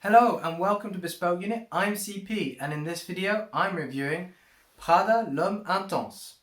Hello and welcome to Bespoke Unit. I'm CP and in this video I'm reviewing Prada L'Homme Intense.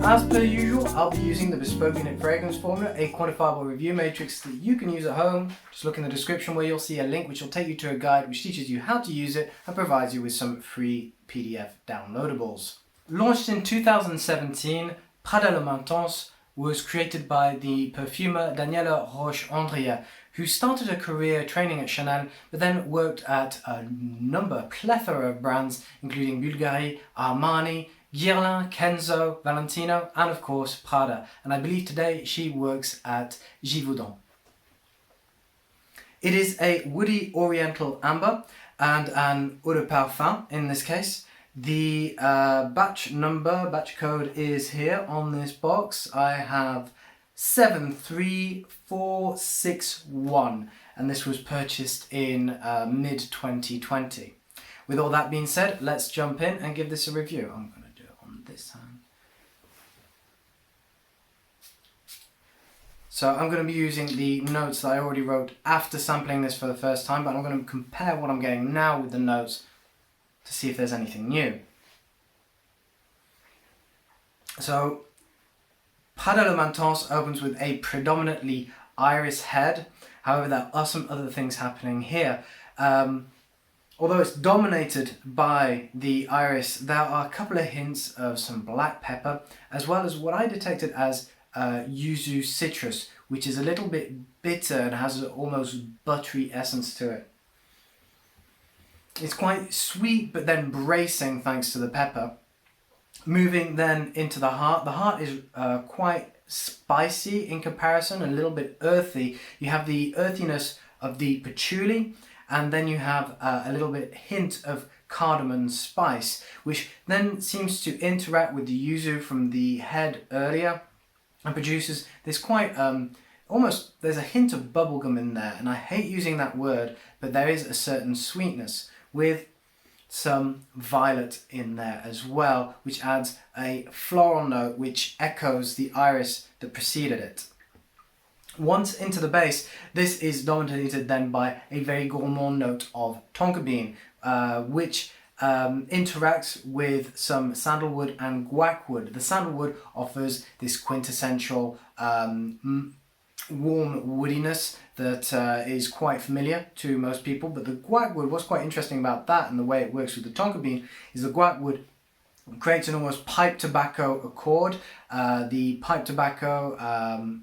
As per usual, I'll be using the Bespoke Unit Fragrance Formula, a quantifiable review matrix that you can use at home. Just look in the description where you'll see a link which will take you to a guide which teaches you how to use it and provides you with some free PDF downloadables. Launched in 2017, Prada L'Homme Intense was created by the perfumer Daniela Roche Andrier, who started a career training at Chanel, but then worked at a plethora of brands, including Bvlgari, Armani, Guerlain, Kenzo, Valentino, and of course Prada. And I believe today she works at Givaudan. It is a woody oriental amber and an Eau de Parfum in this case. The batch code is here on this box. I have 73461 and this was purchased in mid-2020. With all that being said, let's jump in and give this a review. I'm going to do it on this hand. So I'm going to be using the notes that I already wrote after sampling this for the first time, but I'm going to compare what I'm getting now with the notes to see if there's anything new. So Prada L'Homme Intense opens with a predominantly iris head. However, there are some other things happening here. Although it's dominated by the iris, there are a couple of hints of some black pepper, as well as what I detected as yuzu citrus, which is a little bit bitter and has an almost buttery essence to it. It's quite sweet, but then bracing thanks to the pepper. Moving then into the heart. The heart is quite spicy in comparison, a little bit earthy. You have the earthiness of the patchouli, and then you have a little bit hint of cardamon spice, which then seems to interact with the yuzu from the head earlier and produces this quite almost, there's a hint of bubblegum in there, and I hate using that word, but there is a certain sweetness with some violet in there as well, which adds a floral note which echoes the iris that preceded it. Once into the base, this is dominated then by a very gourmand note of tonka bean, which interacts with some sandalwood and guaiacwood. The sandalwood offers this quintessential warm woodiness that is quite familiar to most people, but the guaiacwood, what's quite interesting about that and the way it works with the tonka bean is the guaiacwood creates an almost pipe tobacco accord. The pipe tobacco,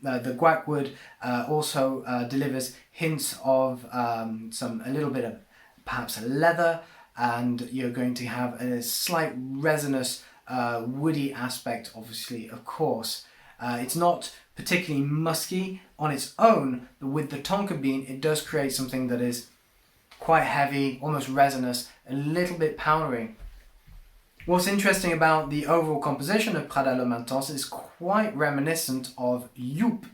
the guaiacwood also delivers hints of a little bit of perhaps a leather, and you're going to have a slight resinous woody aspect, obviously, of course. It's not particularly musky on its own, but with the tonka bean it does create something that is quite heavy, almost resinous, a little bit powdery. What's interesting about the overall composition of Prada L'Homme Intense is quite reminiscent of Youp,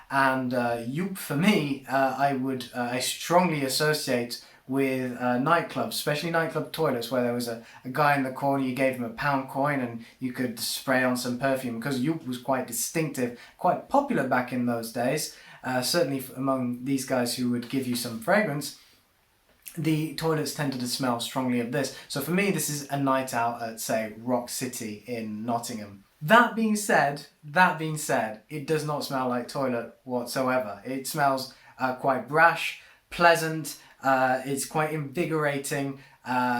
and Youp for me I strongly associate with nightclubs, especially nightclub toilets where there was a guy in the corner, you gave him a pound coin and you could spray on some perfume, because Youp was quite distinctive, quite popular back in those days, certainly among these guys who would give you some fragrance. The toilets tended to smell strongly of this. So for me, this is a night out at, say, Rock City in Nottingham. That being said, it does not smell like toilet whatsoever. It smells quite brash, pleasant, it's quite invigorating,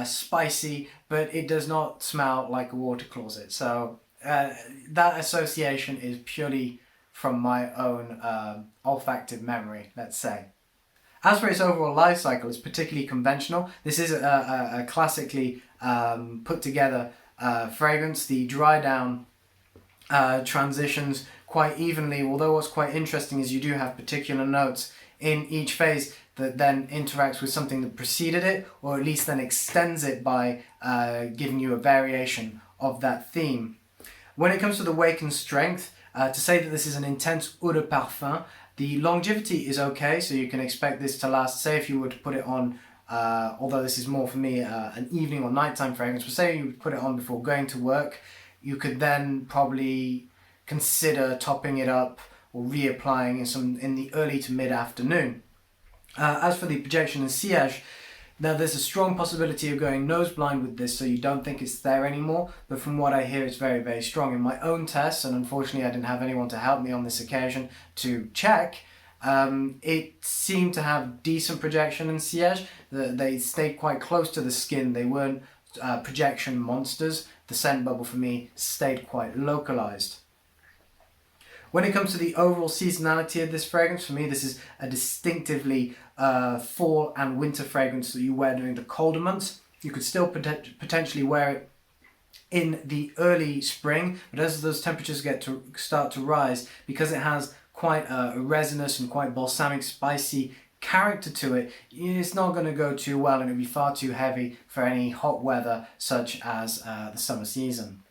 spicy, but it does not smell like a water closet. So that association is purely from my own olfactive memory, let's say. As for its overall life cycle, it's particularly conventional. This is a classically put together fragrance. The dry down transitions quite evenly, although what's quite interesting is you do have particular notes in each phase that then interacts with something that preceded it, or at least then extends it by giving you a variation of that theme. When it comes to the weight and strength, to say that this is an intense Eau de Parfum, the longevity is okay, so you can expect this to last, say if you were to put it on, although this is more for me an evening or nighttime fragrance, but say you would put it on before going to work, you could then probably consider topping it up or reapplying in the early to mid-afternoon. As for the projection and sillage, now there's a strong possibility of going nose blind with this, so you don't think it's there anymore, but from what I hear it's very, very strong. In my own tests, and unfortunately I didn't have anyone to help me on this occasion to check, it seemed to have decent projection and sillage. They stayed quite close to the skin. They weren't projection monsters. The scent bubble for me stayed quite localized. When it comes to the overall seasonality of this fragrance, for me this is a distinctively fall and winter fragrance that you wear during the colder months. You could still potentially wear it in the early spring, but as those temperatures start to rise, because it has quite a resinous and quite balsamic, spicy character to it, it's not going to go too well, and it'll be far too heavy for any hot weather such as the summer season.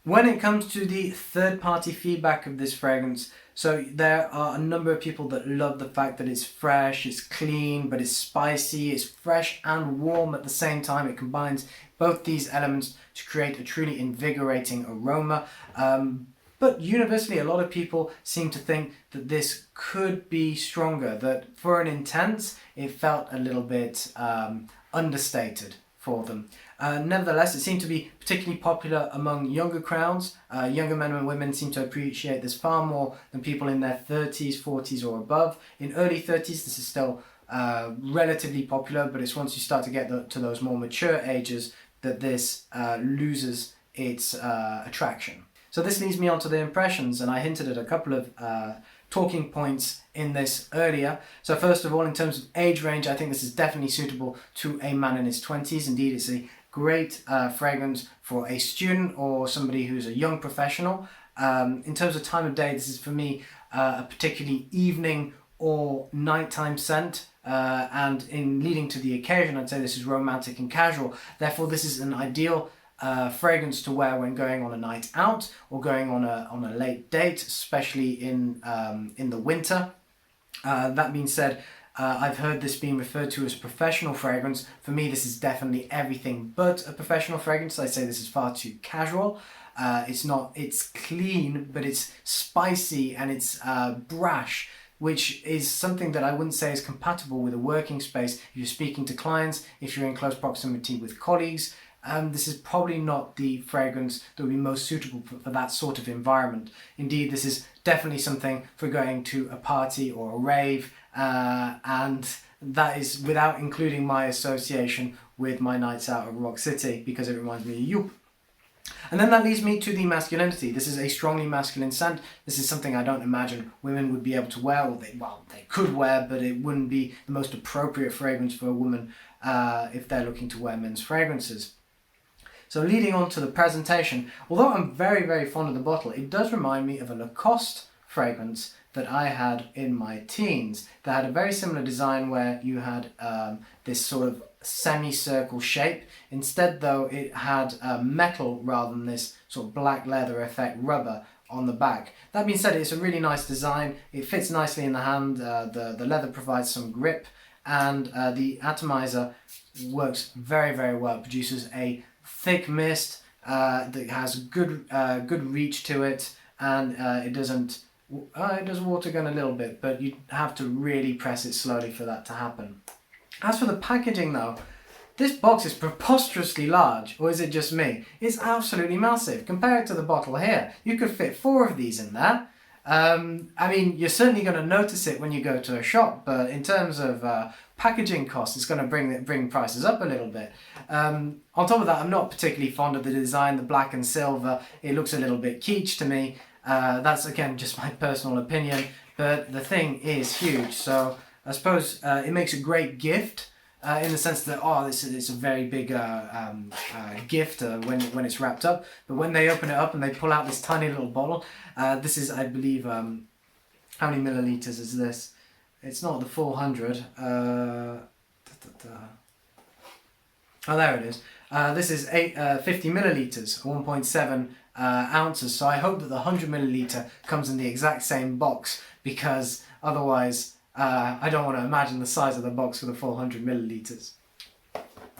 When it comes to the third-party feedback of this fragrance, so there are a number of people that love the fact that it's fresh, it's clean, but it's spicy, it's fresh and warm at the same time. It combines both these elements to create a truly invigorating aroma. But universally, a lot of people seem to think that this could be stronger, that for an intense, it felt a little bit understated for them. Nevertheless, it seemed to be particularly popular among younger crowds. Younger men and women seem to appreciate this far more than people in their 30s, 40s or above. In early 30s, this is still relatively popular, but it's once you start to get to those more mature ages that this loses its attraction. So this leads me on to the impressions, and I hinted at a couple of talking points in this earlier. So first of all, in terms of age range, I think this is definitely suitable to a man in his 20s. Indeed, it's a great fragrance for a student or somebody who's a young professional. In terms of time of day, this is for me a particularly evening or nighttime scent, and in leading to the occasion, I'd say this is romantic and casual. Therefore, this is an ideal fragrance to wear when going on a night out or going on a late date, especially in the winter. That being said, I've heard this being referred to as professional fragrance. For me, this is definitely everything but a professional fragrance. I say this is far too casual. It's clean, but it's spicy and it's brash, which is something that I wouldn't say is compatible with a working space. If you're speaking to clients, if you're in close proximity with colleagues, this is probably not the fragrance that would be most suitable for that sort of environment. Indeed, this is definitely something for going to a party or a rave, and that is without including my association with my nights out at Rock City, because it reminds me of Youp. And then that leads me to the masculinity. This is a strongly masculine scent. This is something I don't imagine women would be able to wear. They could wear, but it wouldn't be the most appropriate fragrance for a woman if they're looking to wear men's fragrances. So leading on to the presentation, although I'm very, very fond of the bottle, it does remind me of a Lacoste fragrance that I had in my teens. That had a very similar design where you had this sort of semicircle shape. Instead though, it had metal rather than this sort of black leather effect rubber on the back. That being said, it's a really nice design. It fits nicely in the hand. The leather provides some grip, and the atomizer works very, very well. It produces a thick mist that has good reach to it, and it does water gun a little bit, but you have to really press it slowly for that to happen. As for the packaging though, this box is preposterously large, or is it just me? It's absolutely massive. Compare it to the bottle here. You could fit 4 of these in there. I mean, you're certainly going to notice it when you go to a shop, but in terms of packaging costs, it's going to bring prices up a little bit. On top of that, I'm not particularly fond of the design, the black and silver. It looks a little bit kitsch to me. That's again just my personal opinion, but the thing is huge. So I suppose it makes a great gift in the sense that this is a very big gift when it's wrapped up. But when they open it up and they pull out this tiny little bottle, this is, I believe, how many milliliters is this? It's not the 400. Oh, there it is. This is 50 milliliters, 1.7 ounces. So I hope that the 100 milliliter comes in the exact same box, because otherwise I don't want to imagine the size of the box for the 400 milliliters.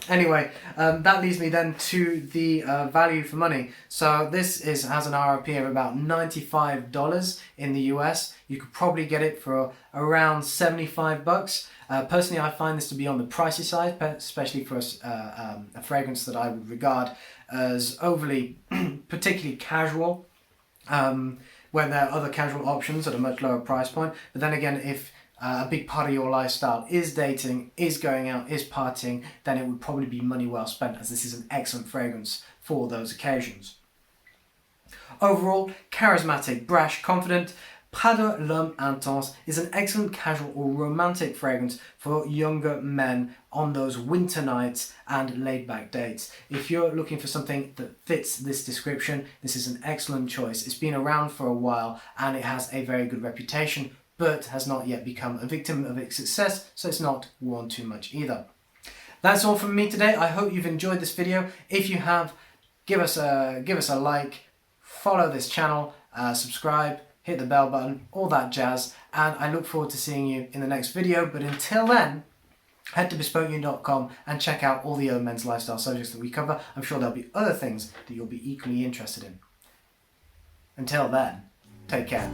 Anyway, that leads me then to the value for money. So this has an RRP of about $95 in the US. You could probably get it for around $75. Personally, I find this to be on the pricey side, especially for a fragrance that I would regard as overly, particularly casual, where there are other casual options at a much lower price point. But then again, if a big part of your lifestyle is dating, is going out, is partying, then it would probably be money well spent, as this is an excellent fragrance for those occasions. Overall, charismatic, brash, confident, Prada L'Homme Intense is an excellent casual or romantic fragrance for younger men on those winter nights and laid-back dates. If you're looking for something that fits this description, this is an excellent choice. It's been around for a while and it has a very good reputation, but has not yet become a victim of its success, so it's not worn too much either. That's all from me today. I hope you've enjoyed this video. If you have, give us a like, follow this channel, subscribe, hit the bell button, all that jazz, and I look forward to seeing you in the next video. But until then, head to bespokeunit.com and check out all the other men's lifestyle subjects that we cover. I'm sure there'll be other things that you'll be equally interested in. Until then, take care.